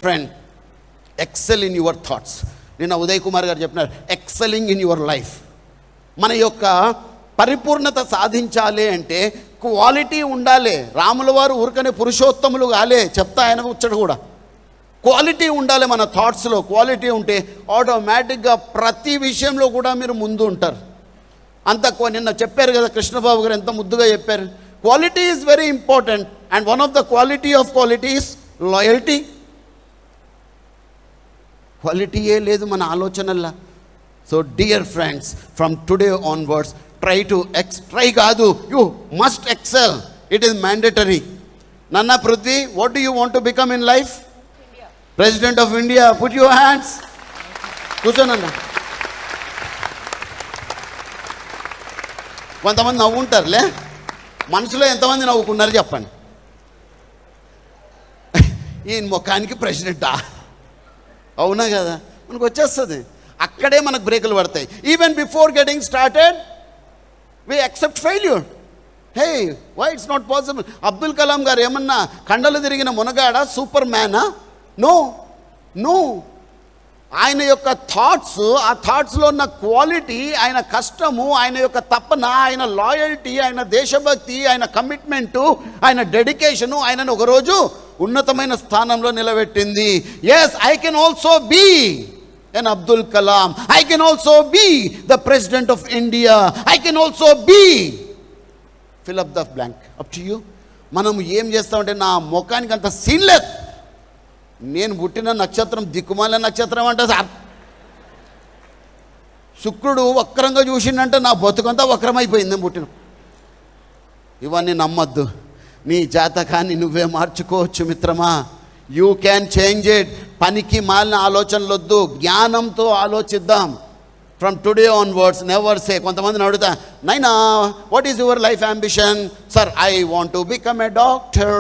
Friend, excel in your thoughts. నిన్న ఉదయ్ కుమార్ గారు చెప్పినారు, ఎక్సెలింగ్ ఇన్ యువర్ లైఫ్. మన యొక్క పరిపూర్ణత సాధించాలి అంటే క్వాలిటీ ఉండాలి. రాముల వారు ఊరికనే పురుషోత్తములు కాలే, చెప్తా ఆయన వచ్చాడు కూడా. క్వాలిటీ ఉండాలి మన థాట్స్లో. క్వాలిటీ ఉంటే ఆటోమేటిక్గా ప్రతి విషయంలో కూడా మీరు ముందు ఉంటారు. నిన్న చెప్పారు కదా కృష్ణబాబు గారు, ఎంత ముద్దుగా చెప్పారు. Quality is very important and one of the quality of quality is loyalty. క్వాలిటీయే లేదు మన ఆలోచనల్లో. So dear friends, from today onwards try కాదు, you must excel. It is mandatory. నన్నా Prithvi, what do you want to become in life? President of India. Put your hands. కూర్చోనన్నా. కొంతమంది నవ్వుంటారులే, మనసులో ఎంతమంది నవ్వుకున్నారు చెప్పండి. ఈ ముఖానికి ప్రెసిడెంటా? అవునా కదా, మనకు వచ్చేస్తుంది. అక్కడే మనకు బ్రేకులు పడతాయి. Even before getting started we accept failure. Hey, why it's not possible? Abdul Kalam గారు ఏమన్నా కండలు తిరిగిన మునగాడ, సూపర్ మ్యానా? నో. ఆయన యొక్క థాట్స్, ఆ థాట్స్లో ఉన్న క్వాలిటీ, ఆయన కష్టము, ఆయన యొక్క తపన, ఆయన లాయల్టీ, ఆయన దేశభక్తి, ఆయన కమిట్మెంటు, ఆయన డెడికేషను ఆయనను ఒకరోజు ఉన్నతమైన స్థానంలో నిలబెట్టింది. Yes, I can also be an Abdul Kalam. I can also be the President of India. I can also be. Fill up the blank. Up to you. మనం ఏం చేస్తామంటే, నా ముఖానికి అంత సీన్ లేదు. నేను పుట్టిన నక్షత్రం దిక్కుమాల నక్షత్రం అంటే సార్, శుక్రుడు వక్రంగా చూసిండంటే నా బతుకంతా వక్రమైపోయింది నేను పుట్టిన. ఇవన్నీ నమ్మద్దు. నీ జాతకాన్ని నువ్వే మార్చుకోవచ్చు మిత్రమా. You can change it. పనికి మాలిన ఆలోచనలు వద్దు, జ్ఞానంతో ఆలోచిద్దాం. From today onwards never say. కొంతమందిని అడుగుతా, నైనా what is your life ambition? Sir, I want to become a doctor,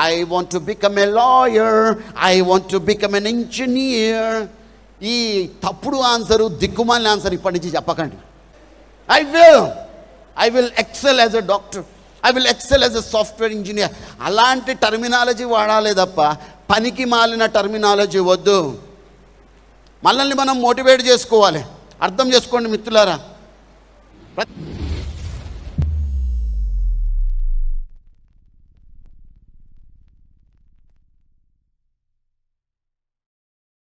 I want to become a lawyer, I want to become an engineer. ఈ తప్పుడు ఆన్సరు, దిక్కుమాలిన ఆన్సర్ ఇప్పటి నుంచి చెప్పకండి. I will excel as a doctor, I will excel as a software engineer. అలాంటి terminology వాడాలి తప్ప పనికి మాలిన టర్మినాలజీ వద్దు. మనల్ని మనం మోటివేట్ చేసుకోవాలి. అర్థం చేసుకోండి మిత్రులారా.